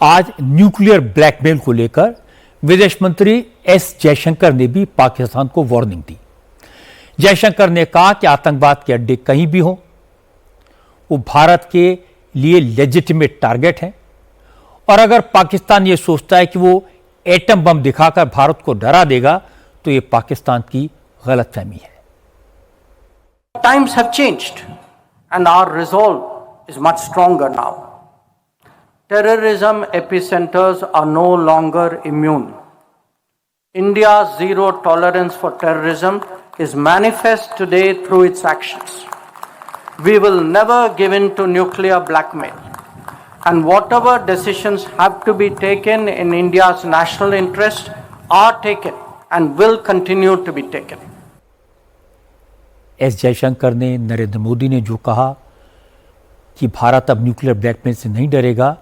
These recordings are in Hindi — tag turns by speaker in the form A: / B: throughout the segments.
A: आज न्यूक्लियर ब्लैकमेल को लेकर विदेश मंत्री एस जयशंकर ने भी पाकिस्तान को वार्निंग दी। जयशंकर ने कहा कि आतंकवाद के अड्डे कहीं भी हो, वो भारत के लिए लेजिटिमेट टारगेट है और अगर पाकिस्तान ये सोचता है कि वो एटम बम दिखाकर भारत को डरा देगा तो ये पाकिस्तान की गलतफहमी है।
B: Times have changed and our resolve is much stronger now. Terrorism epicenters are no longer immune. India's zero tolerance for terrorism is manifest today through its actions. We will never give in to nuclear blackmail, and whatever decisions have to be taken in India's national interest are taken and will continue to be taken.
A: S Jaishankar ने नरेंद्र मोदी ने जो कहा कि भारत अब न्यूक्लियर ब्लैकमेल से नहीं डरेगा,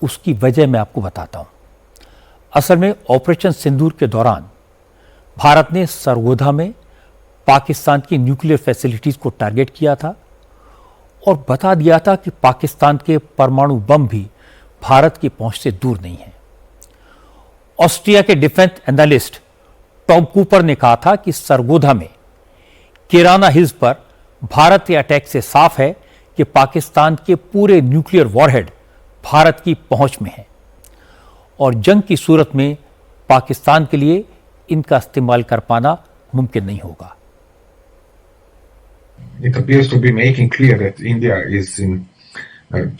A: उसकी वजह मैं आपको बताता हूं। असल में ऑपरेशन सिंदूर के दौरान भारत ने सरगोधा में पाकिस्तान की न्यूक्लियर फैसिलिटीज को टारगेट किया था और बता दिया था कि पाकिस्तान के परमाणु बम भी भारत की पहुंच से दूर नहीं है। ऑस्ट्रिया के डिफेंस एनालिस्ट टॉम कूपर ने कहा था कि सरगोधा में किराना हिल्स पर भारत के अटैक से साफ है कि पाकिस्तान के पूरे न्यूक्लियर वॉरहेड भारत की पहुंच में है और जंग की सूरत में पाकिस्तान के लिए इनका इस्तेमाल कर पाना मुमकिन नहीं होगा।
C: It appears to be making clear that India is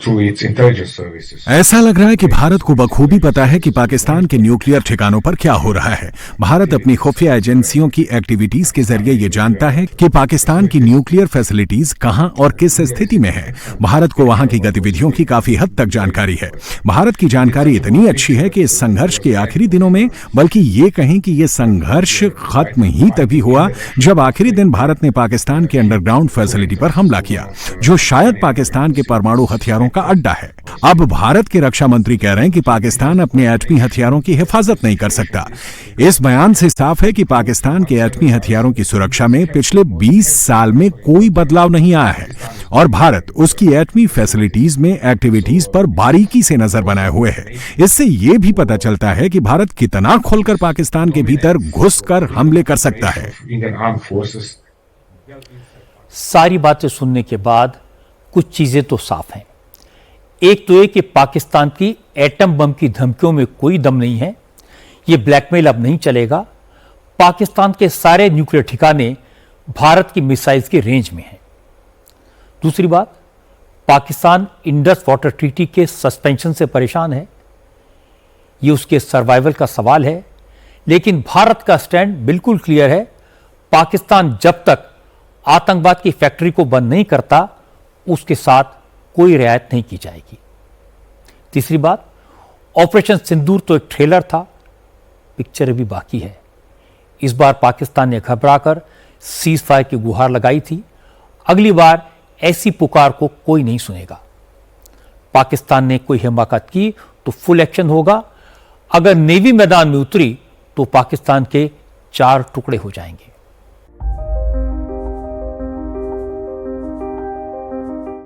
C: through its intelligence services.
D: ऐसा लग रहा है कि भारत को बखूबी पता है कि पाकिस्तान के न्यूक्लियर ठिकानों पर क्या हो रहा है। भारत अपनी खुफिया एजेंसियों की एक्टिविटीज के जरिए ये जानता है कि पाकिस्तान की न्यूक्लियर फैसिलिटीज कहां और किस स्थिति में है। भारत को वहां की गतिविधियों की काफी हद तक जानकारी है। भारत की जानकारी इतनी अच्छी है कि इस संघर्ष के आखिरी दिनों में, बल्कि ये कहें कि ये संघर्ष खत्म ही तभी हुआ जब आखिरी दिन भारत ने पाकिस्तान के अंडरग्राउंड फैसिलिटी पर हमला किया, जो शायद पाकिस्तान के परमाणु हथियारों का अड्डा है। अब भारत के रक्षा मंत्री कह रहे हैं कि पाकिस्तान अपने एटमी हथियारों की हिफाजत नहीं कर सकता। इस बयान से साफ है कि पाकिस्तान के एटमी हथियारों की सुरक्षा में पिछले 20 साल में कोई बदलाव नहीं आया है और भारत उसकी एटमी फैसिलिटीज में एक्टिविटीज पर बारीकी से नजर बनाए हुए है। इससे यह भी पता चलता है कि भारत कितना खुलकर पाकिस्तान के भीतर घुसकर हमले कर सकता है।
A: सारी बातें सुनने के बाद कुछ चीजें तो साफ हैं। एक तो ये कि पाकिस्तान की एटम बम की धमकियों में कोई दम नहीं है, ये ब्लैकमेल अब नहीं चलेगा। पाकिस्तान के सारे न्यूक्लियर ठिकाने भारत की मिसाइल्स की रेंज में हैं। दूसरी बात, पाकिस्तान इंडस वाटर ट्रीटी के सस्पेंशन से परेशान है, ये उसके सर्वाइवल का सवाल है। लेकिन भारत का स्टैंड बिल्कुल क्लियर है, पाकिस्तान जब तक आतंकवाद की फैक्ट्री को बंद नहीं करता उसके साथ कोई रियायत नहीं की जाएगी। तीसरी बात, ऑपरेशन सिंदूर तो एक ट्रेलर था, पिक्चर अभी बाकी है। इस बार पाकिस्तान ने घबराकर सीज फायर की गुहार लगाई थी, अगली बार ऐसी पुकार को कोई नहीं सुनेगा। पाकिस्तान ने कोई हिमाकत की तो फुल एक्शन होगा। अगर नेवी मैदान में उतरी तो पाकिस्तान के 4 टुकड़े हो जाएंगे।